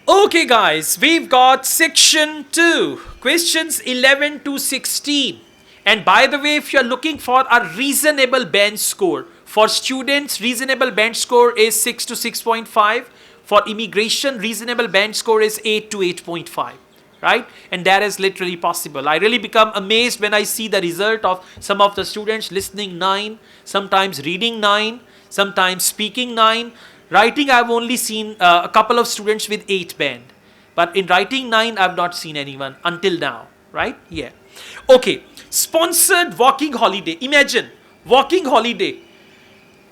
Okay guys, we've got section 2, questions 11 to 16. And by the way, if you're looking for a reasonable bench score, for students, reasonable bench score is 6 to 6.5. For immigration, reasonable bench score is 8 to 8.5. Right? And that is literally possible. I really become amazed when I see the result of some of the students listening 9, sometimes reading 9, sometimes speaking 9. Writing, I've only seen a couple of students with 8 band. But in writing 9, I've not seen anyone until now. Right? Yeah. Okay. Sponsored walking holiday. Imagine, walking holiday.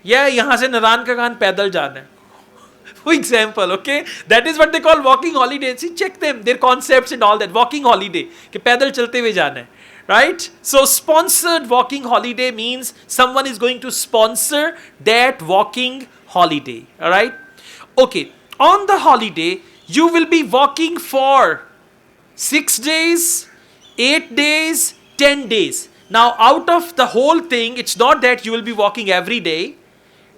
Yeah, यहाँ से नारायण का कान पैदल जाना है. For example, okay, that is what they call walking holiday. See, check them, their concepts and all that. Walking holiday, कि पैदल चलते हुए जाना है, right? So sponsored walking holiday means someone is going to sponsor that walking holiday. All right? Okay, on the holiday, you will be walking for 6 days, 8 days, 10 days. Now, out of the whole thing, it's not that you will be walking every day.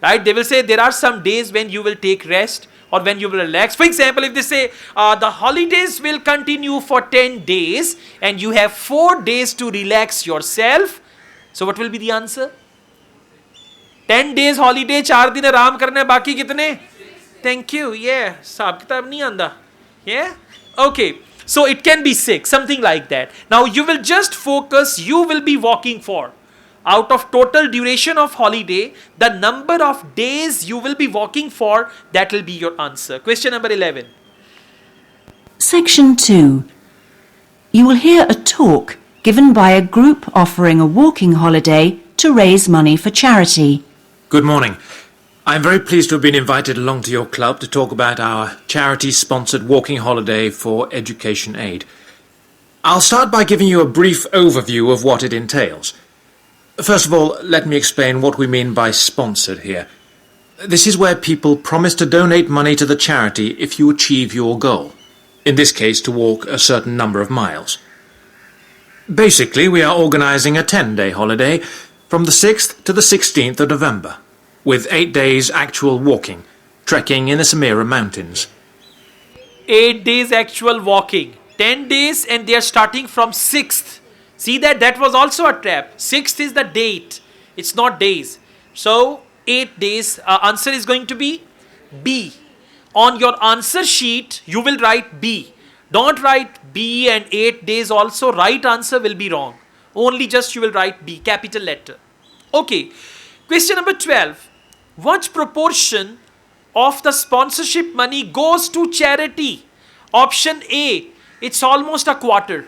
Right? They will say there are some days when you will take rest or when you will relax. For example, if they say the holidays will continue for 10 days and you have 4 days to relax yourself. So what will be the answer? 10 days holiday, 4 दिन आराम करना है, बाकी कितने? Thank you. Yeah. साहब किताब नहीं आंदा. Yeah. Okay. So it can be 6, something like that. Now you will just focus, you will be walking for. Out of total duration of holiday, the number of days you will be walking for, that will be your answer. Question number 11. Section 2. You will hear a talk given by a group offering a walking holiday to raise money for charity. Good morning. I'm very pleased to have been invited along to your club to talk about our charity-sponsored walking holiday for education aid. I'll start by giving you a brief overview of what it entails. First of all, let me explain what we mean by sponsored here. This is where people promise to donate money to the charity if you achieve your goal, in this case to walk a certain number of miles. Basically, we are organising a 10-day holiday from the 6th to the 16th of November, with 8 days actual walking, trekking in the Samira Mountains. 8 days actual walking, 10 days, and they are starting from 6th. See that was also a trap. 6th is the date. It's not days. So 8 days. Answer is going to be B. On your answer sheet, you will write B. Don't write B and 8 days also. Right answer will be wrong. Only just you will write B, capital letter. Okay. Question number 12. What proportion of the sponsorship money goes to charity? Option A. It's almost a quarter.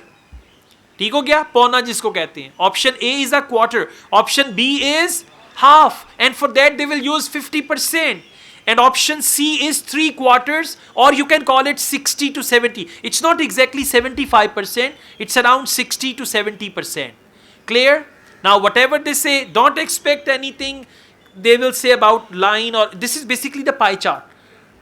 ठीक हो गया, पौना जिसको कहते हैं. Option A is a quarter. Option B is half. And for that they will use 50%. And option C is 3/4, or you can call it 60 to 70. It's not exactly 75%. It's around 60 to 70%. Clear? Now whatever they say, don't expect anything they will say about line, or this is basically the pie chart.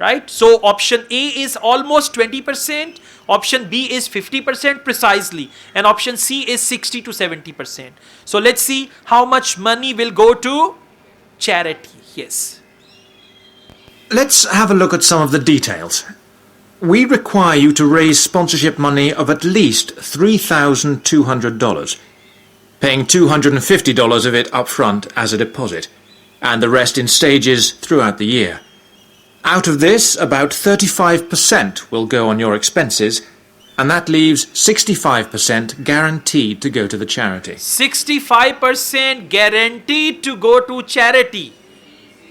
Right? So option A is almost 20%, option B is 50% precisely, and option C is 60 to 70%. So let's see how much money will go to charity. Yes. Let's have a look at some of the details. We require you to raise sponsorship money of at least $3,200, paying $250 of it up front as a deposit, and the rest in stages throughout the year. Out of this, about 35% will go on your expenses, and that leaves 65% guaranteed to go to the charity. 65% guaranteed to go to charity.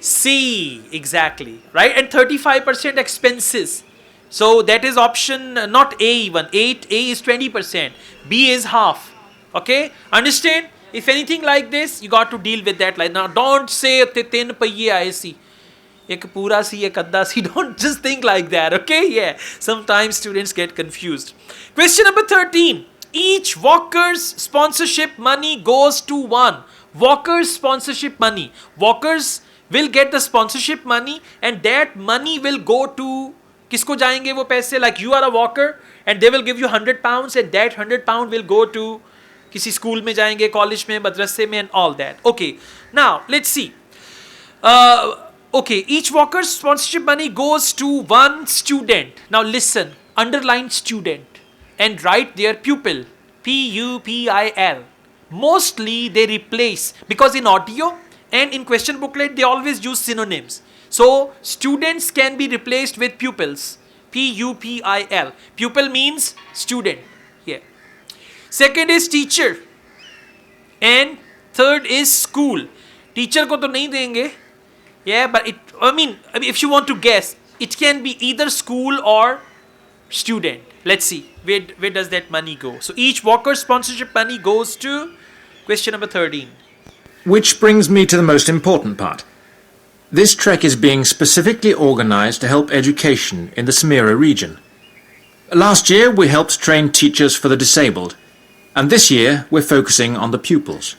C, exactly, right? And 35% expenses. So that is option, not A even. A is 20%. B is half. Okay? Understand? If anything like this, you got to deal with that. Like now, don't say tin pahiye aaye si. एक पूरा सी एक अद्धा सी. Don't just think like that. Okay? Yeah. Sometimes students get confused. Question number 13. Each walker's sponsorship money goes to one. Walker's sponsorship money. Walkers will get the sponsorship money, and that money will go to, किसको जाएंगे वो पैसे? Like you are a walker and they will give you £100, and that £100 will go to किसी school में जाएंगे, college में, मदरसे में, and all that. Okay. Now let's see. Okay, each walker's sponsorship money goes to one student. Now listen, underline student and write their pupil. Pupil. Mostly they replace, because in audio and in question booklet they always use synonyms. So students can be replaced with pupils. Pupil. Pupil means student. Yeah. Second is teacher. And third is school. Teacher ko to nahi denge. Yeah, but if you want to guess, it can be either school or student. Let's see, where does that money go? So each walker sponsorship money goes to question number 13. Which brings me to the most important part. This trek is being specifically organized to help education in the Samira region. Last year we helped train teachers for the disabled, and this year we're focusing on the pupils.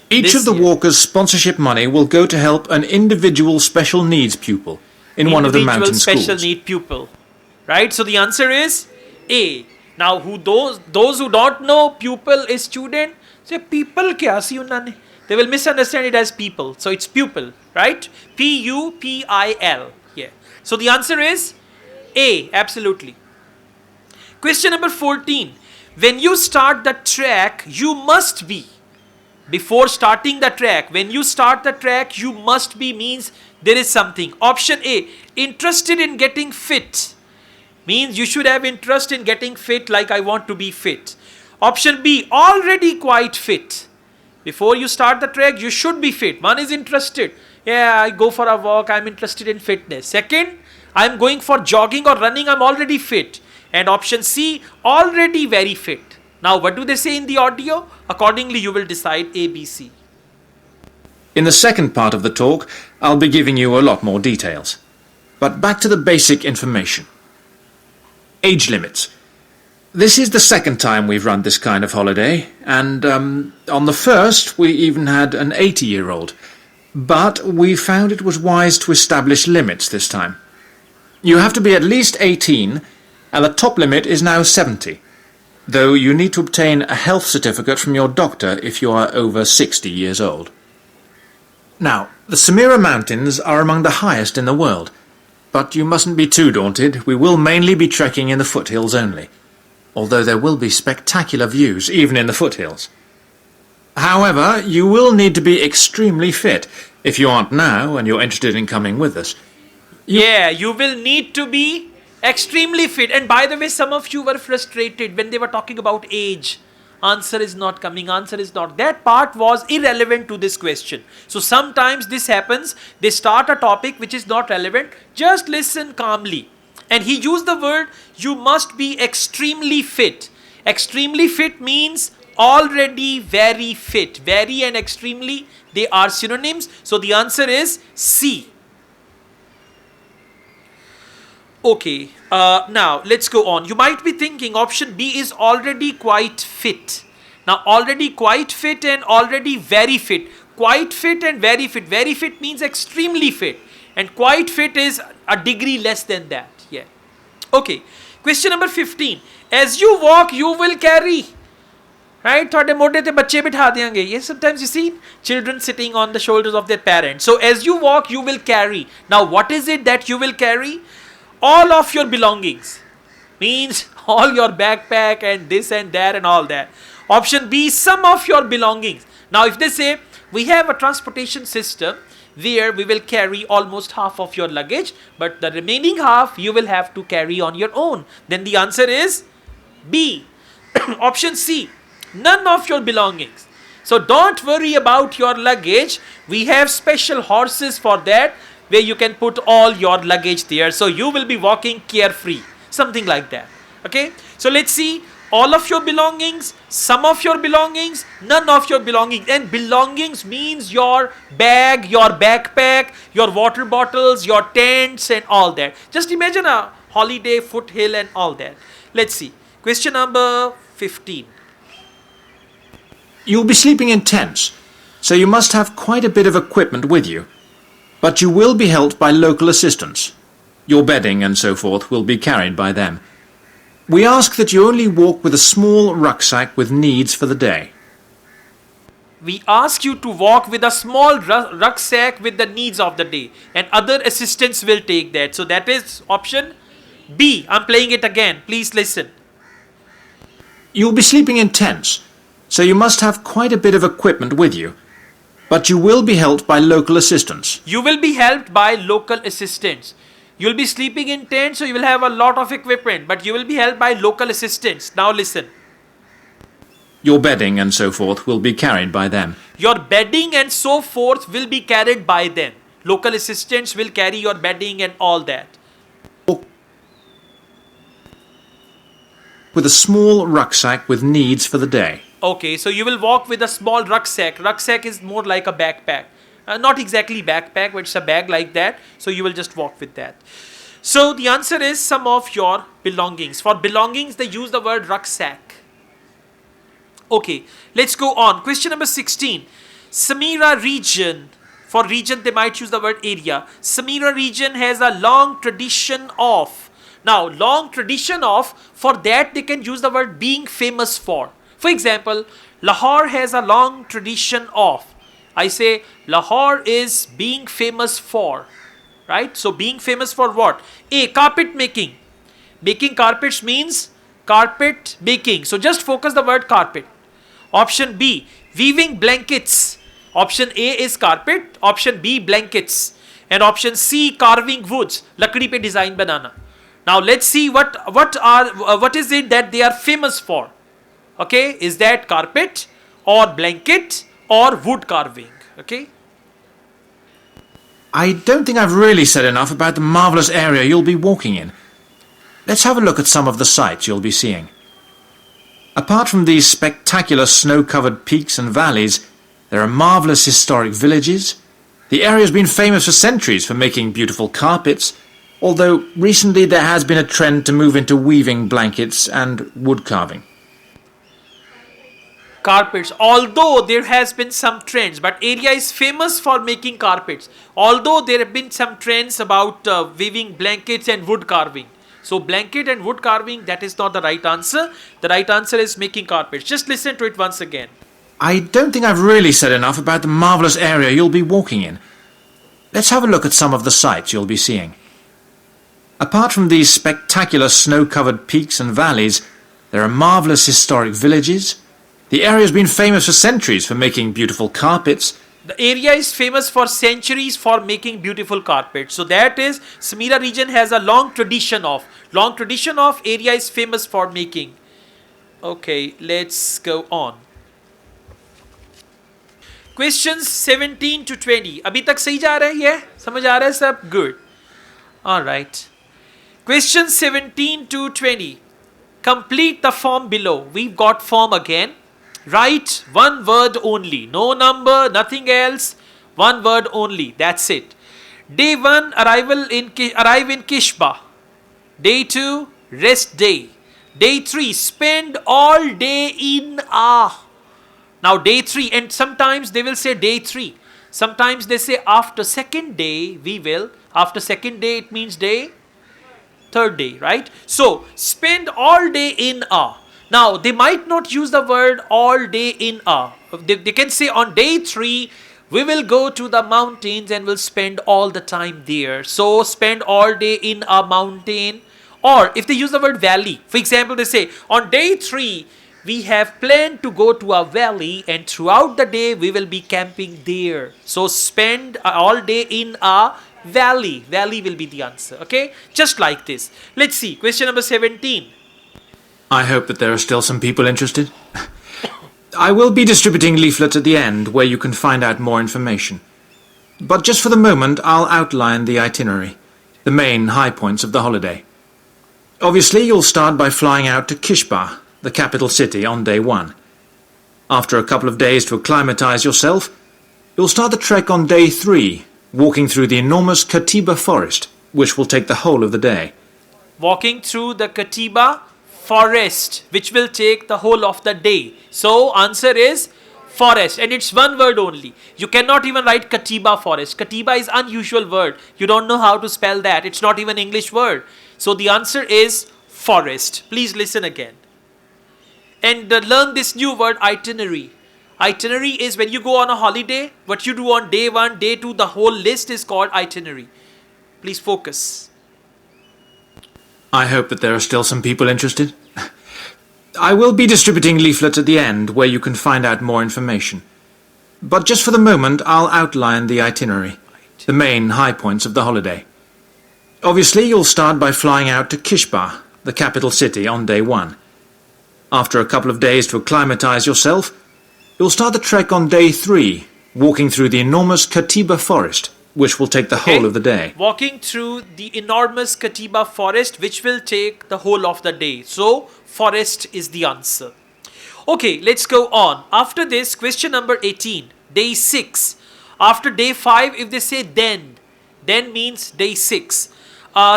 Each of the walkers' sponsorship money will go to help an individual special needs pupil in one of the mountain schools. Individual special need pupil. Right? So the answer is A. Now those who don't know pupil is student, say people kya si unna ne? They will misunderstand it as people. So it's pupil, right? Pupil. Yeah. So the answer is A, absolutely. Question number 14. When you start the track, you must be. Before starting the track, when you start the track, you must be means there is something. Option A, interested in getting fit. Means you should have interest in getting fit, like I want to be fit. Option B, already quite fit. Before you start the trek, you should be fit. One is interested. Yeah, I go for a walk, I'm interested in fitness. Second, I'm going for jogging or running, I'm already fit. And option C, already very fit. Now, what do they say in the audio? Accordingly, you will decide A, B, C. In the second part of the talk, I'll be giving you a lot more details. But back to the basic information. Age limits. This is the second time we've run this kind of holiday, and on the first we even had an 80-year-old. But we found it was wise to establish limits this time. You have to be at least 18, and the top limit is now 70. Though you need to obtain a health certificate from your doctor if you are over 60 years old. Now, the Samira Mountains are among the highest in the world, but you mustn't be too daunted. We will mainly be trekking in the foothills only, although there will be spectacular views even in the foothills. However, you will need to be extremely fit if you aren't now and you're interested in coming with us. You will need to be extremely fit. And by the way, some of you were frustrated when they were talking about age. Answer is not coming, answer is not. That part was irrelevant to this question. So sometimes this happens. They start a topic which is not relevant. Just listen calmly. And he used the word, you must be extremely fit. Extremely fit means already very fit. Very and extremely, they are synonyms. So the answer is C. Okay, now let's go on. You might be thinking option B is already quite fit. Now already quite fit and already very fit. Quite fit and very fit. Very fit means extremely fit. And quite fit is a degree less than that. Yeah. Okay, question number 15. As you walk, you will carry. Right? Sometimes you see children sitting on the shoulders of their parents. So as you walk, you will carry. Now what is it that you will carry? All of your belongings. Means all your backpack and this and that and all that. Option B, some of your belongings. Now if they say, we have a transportation system where we will carry almost half of your luggage, but the remaining half you will have to carry on your own. Then the answer is B. Option C, none of your belongings. So don't worry about your luggage. We have special horses for that, where you can put all your luggage there. So you will be walking carefree. Something like that. Okay. So let's see. All of your belongings, some of your belongings, none of your belongings. And belongings means your bag, your backpack, your water bottles, your tents and all that. Just imagine a holiday, foothill and all that. Let's see. Question number 15. You'll be sleeping in tents, so you must have quite a bit of equipment with you. But you will be helped by local assistants. Your bedding and so forth will be carried by them. We ask that you only walk with a small rucksack with needs for the day. we ask you to walk with a small rucksack with the needs of the day, and other assistants will take that. So that is option B. I'm playing it again. Please listen. You'll be sleeping in tents, so you must have quite a bit of equipment with you. But you will be helped by local assistants. You will be helped by local assistants. You'll be sleeping in tents, so you will have a lot of equipment, but you will be helped by local assistants. Now listen. Your bedding and so forth will be carried by them. Your bedding and so forth will be carried by them. Local assistants will carry your bedding and all that. With a small rucksack with needs for the day. Okay, so you will walk with a small rucksack. Rucksack is more like a backpack. Not exactly backpack, but it's a bag like that. So you will just walk with that. So the answer is some of your belongings. For belongings, they use the word rucksack. Okay, let's go on. Question number 16. Samira region. For region, they might use the word area. Samira region has a long tradition of. Now, long tradition of, for that they can use the word being famous for. For example, Lahore has a long tradition of. I say Lahore is being famous for. Right? So being famous for what? A. Carpet making. Making carpets means carpet making. So just focus the word carpet. Option B. Weaving blankets. Option A is carpet. Option B blankets. And option C carving woods. Lakdi pe design banana. Now let's see what is it that they are famous for. Okay, is that carpet or blanket or wood carving? Okay. I don't think I've really said enough about the marvellous area you'll be walking in. Let's have a look at some of the sights you'll be seeing. Apart from these spectacular snow-covered peaks and valleys, there are marvellous historic villages. The area's been famous for centuries for making beautiful carpets, although recently there has been a trend to move into weaving blankets and wood carving. Carpets, although there has been some trends, but area is famous for making carpets. Although there have been some trends about weaving blankets and wood carving. So blanket and wood carving, that is not the right answer. The right answer is making carpets. Just listen to it once again. I don't think I've really said enough about the marvellous area you'll be walking in. Let's have a look at some of the sights you'll be seeing. Apart from these spectacular snow-covered peaks and valleys, there are marvellous historic villages. The area's been famous for centuries for making beautiful carpets. The area is famous for centuries for making beautiful carpets. So that is, Samira region has a long tradition of. Long tradition of, area is famous for making. Okay, let's go on. Questions 17 to 20. अभी तक सही जा रहा है ये? समझ आ रहा है सब? Good. Alright. Question 17 to 20. Complete the form below. We've got form again. Write one word only. No number, nothing else. One word only. That's it. Day 1, arrive in Kishba. Day 2, rest day. Day 3, spend all day in Now day 3, and sometimes they will say day 3. Sometimes they say after second day, we will. After second day, it means day third day, right? So, spend all day in Now, they might not use the word all day in They can say on day 3, we will go to the mountains and will spend all the time there. So, spend all day in a mountain. Or, if they use the word valley, for example, they say, on day 3, we have planned to go to a valley and throughout the day, we will be camping there. So, spend all day in a valley. Valley will be the answer, okay? Just like this. Let's see, question number 17. I hope that there are still some people interested. I will be distributing leaflets at the end where you can find out more information. But just for the moment, I'll outline the itinerary, the main high points of the holiday. Obviously, you'll start by flying out to Kishba, the capital city, on day 1. After a couple of days to acclimatise yourself, you'll start the trek on day 3, walking through the enormous Katiba forest, which will take the whole of the day. Walking through the Katiba forest, which will take the whole of the day. So, answer is forest, and it's one word only. You cannot even write Katiba forest. Katiba is unusual word. You don't know how to spell that. It's not even English word. So, the answer is forest. Please listen again. And learn this new word itinerary. Itinerary is when you go on a holiday, what you do on day 1, day 2, the whole list is called itinerary. Please focus. I hope that there are still some people interested. I will be distributing leaflets at the end where you can find out more information. But just for the moment, I'll outline the itinerary, the main high points of the holiday. Obviously, you'll start by flying out to Kishba, the capital city, on day 1. After a couple of days to acclimatise yourself, you'll start the trek on day 3, walking through the enormous Katiba forest, which will take the whole of the day. Walking through the enormous Katiba forest, which will take the whole of the day. So, forest is the answer. Okay, let's go on. After this, question number 18, day 6. After day 5, if they say then means day 6.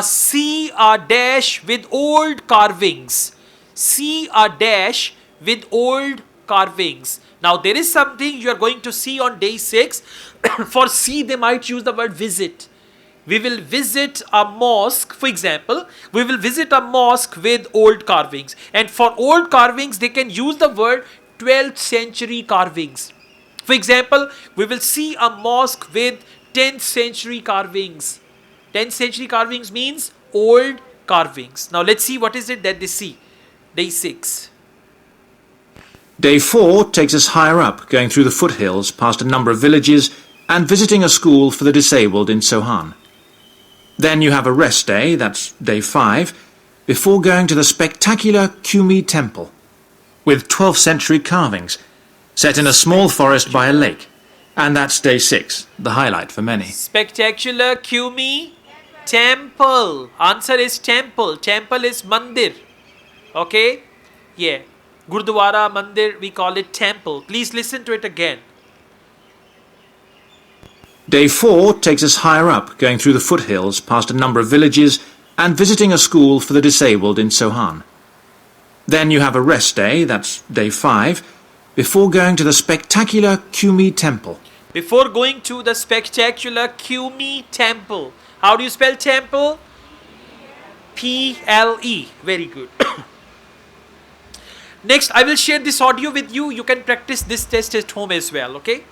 See a dash with old carvings. See a dash with old carvings. Now, there is something you are going to see on day 6. For see, they might use the word visit. We will visit a mosque, for example. We will visit a mosque with old carvings. And for old carvings, they can use the word 12th century carvings. For example, we will see a mosque with 10th century carvings. 10th century carvings means old carvings. Now, let's see what is it that they see. Day 6. Day 4 takes us higher up, going through the foothills, past a number of villages, and visiting a school for the disabled in Sohan. Then you have a rest day, that's day 5, before going to the spectacular Kumi temple, with 12th century carvings, set in a small forest by a lake. And that's day 6, the highlight for many. Spectacular Kumi temple. Answer is temple. Temple is mandir. Okay? Yeah. Gurdwara, mandir, we call it temple. Please listen to it again. Day 4 takes us higher up, going through the foothills, past a number of villages, and visiting a school for the disabled in Sohan. Then you have a rest day, that's day 5, before going to the spectacular Kumi temple. Before going to the spectacular Kumi temple. How do you spell temple? P-L-E. Very good. Next, I will share this audio with you. You can practice this test at home as well, okay?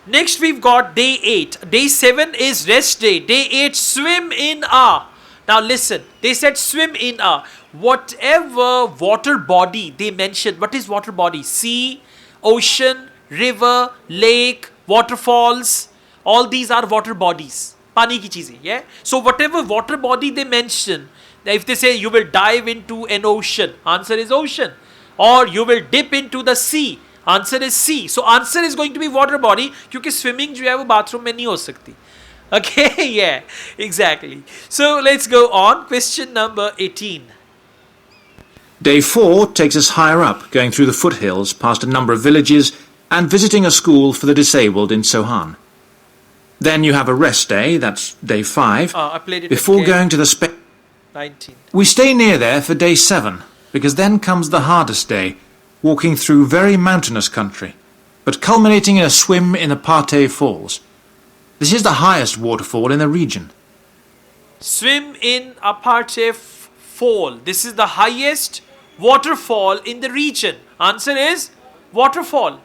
Next, we've got day 8. Day 7 is rest day. Day 8, swim in a. Now listen, they said swim in a. Whatever water body they mentioned. What is water body? Sea, ocean, river, lake, waterfalls. All these are water bodies. Pani ki cheezein, yeah? So whatever water body they mention, if they say you will dive into an ocean, answer is ocean. Or you will dip into the sea, answer is sea. So answer is going to be water body, क्योंकि swimming जो है वो bathroom में नहीं हो सकती. Okay, yeah, exactly. So let's go on. Question number 18. Day 4 takes us higher up, going through the foothills, past a number of villages, and visiting a school for the disabled in Sohan. Then you have a rest day, that's day 5, I played it before again. going to the 19. We stay near there for day 7, because then comes the hardest day, walking through very mountainous country, but culminating in a swim in the Pate Falls. This is the highest waterfall in the region. Swim in Aparte Fall. This is the highest waterfall in the region. Answer is waterfall.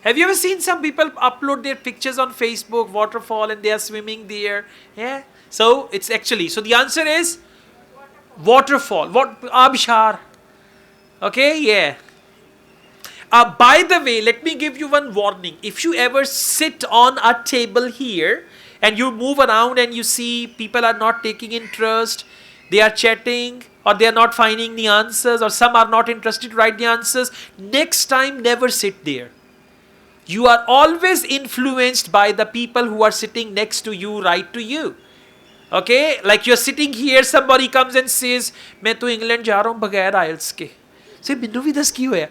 Have you ever seen some people upload their pictures on Facebook, waterfall, and they are swimming there? Yeah. So it's actually, so the answer is waterfall. What? Abshar. Okay, yeah. By the way, let me give you one warning. If you ever sit on a table here and you move around and you see people are not taking interest, they are chatting or they are not finding the answers, or some are not interested to write the answers, next time never sit there. You are always influenced by the people who are sitting next to you, right to you. Okay, like you're sitting here, somebody comes and says, मैं तो England जा रहा हूँ बगैर आइल्स के. Say, Binnu भी दस क्यों है?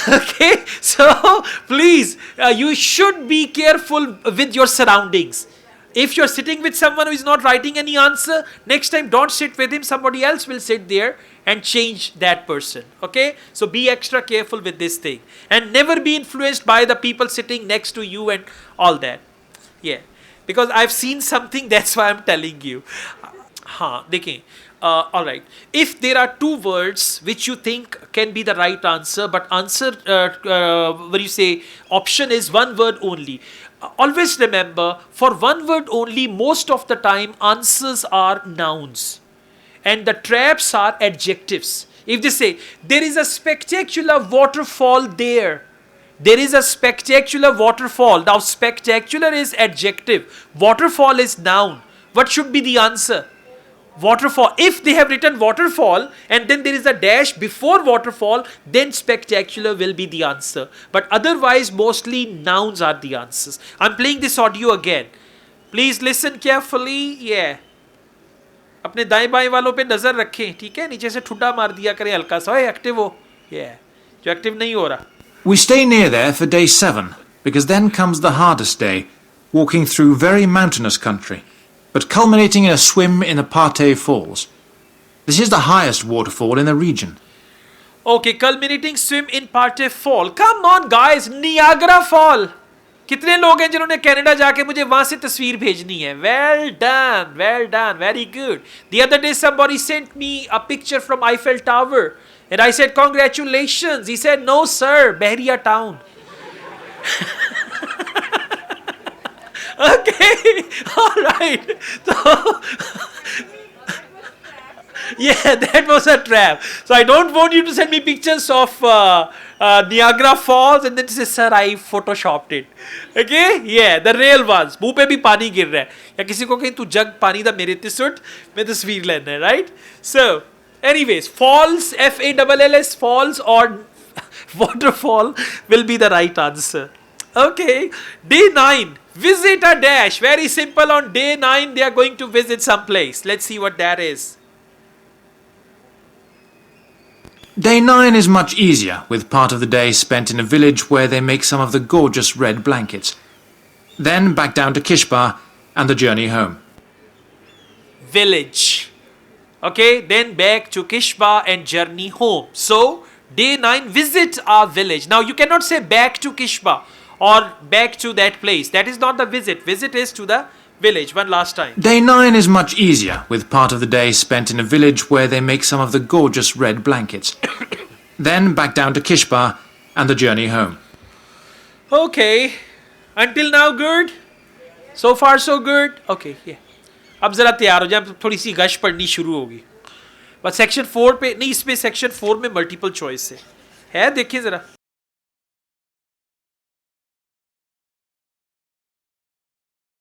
Okay, so please, you should be careful with your surroundings. If you're sitting with someone who is not writing any answer, next time don't sit with him. Somebody else will sit there and change that person. Okay, so be extra careful with this thing and never be influenced by the people sitting next to you and all that. Yeah, because I've seen something, that's why I'm telling you. हाँ देखें, All right. If there are two words which you think can be the right answer, but answer, what you say, option is one word only. Always remember, for one word only, most of the time answers are nouns, and the traps are adjectives. If they say there is a spectacular waterfall there, there is a spectacular waterfall. Now, spectacular is adjective, waterfall is noun. What should be the answer? Waterfall. If they have written waterfall and then there is a dash before waterfall, then spectacular will be the answer. But otherwise, mostly nouns are the answers. I'm playing this audio again. Please listen carefully. Yeah. अपने दाएं बाएं वालों पे नजर रखें, ठीक है? नीचे से ठुड्डा मार दिया करें हल्का सा, एक्टिव हो. Yeah. जो एक्टिव नहीं हो रहा. We stay near there for day 7, because then comes the hardest day, walking through very mountainous country, but culminating in a swim in the Partey Falls. This is the highest waterfall in the region. Okay, culminating swim in Partey Fall. Come on guys, Niagara Fall. कितने लोग हैं जिन्होंने Canada जाके मुझे वहां से तस्वीर भेजनी है? Well done, very good. The other day somebody sent me a picture from Eiffel Tower and I said congratulations. He said no sir, Bahria town. Okay, all right. So, yeah, that was a trap. So I don't want you to send me pictures of Niagara Falls and then say, sir, I photoshopped it. Okay? Yeah, the real ones. मुंह पे भी पानी गिर रहा है. या किसी को कहीं तू जग पानी दा मेरे ते सुट, मैं तस्वीर लेना है, right? So, anyways, falls, F-A-L-L-S, falls or waterfall will be the right answer. Okay. Day 9. Visit a dash. Very simple. On day 9, they are going to visit some place. Let's see what that is. Day 9 is much easier, with part of the day spent in a village where they make some of the gorgeous red blankets. Then back down to Kishbar and the journey home. Village. Okay, then back to Kishbar and journey home. So, day 9, visit our village. Now, you cannot say back to Kishbar or back to that place. That is not the visit. Visit is to the village. One last time. Day 9 is much easier, with part of the day spent in a village where they make some of the gorgeous red blankets. Then back down to Kishbar and the journey home. Okay. Until now, good? So far, so good? Okay, yeah. अब जरा तैयार हो जाए, अब थोड़ी सी गश पढ़नी शुरू होगी. बस सेक्शन 4 पे नहीं, इसमें सेक्शन 4 में मल्टीपल चॉइस है देखिए जरा.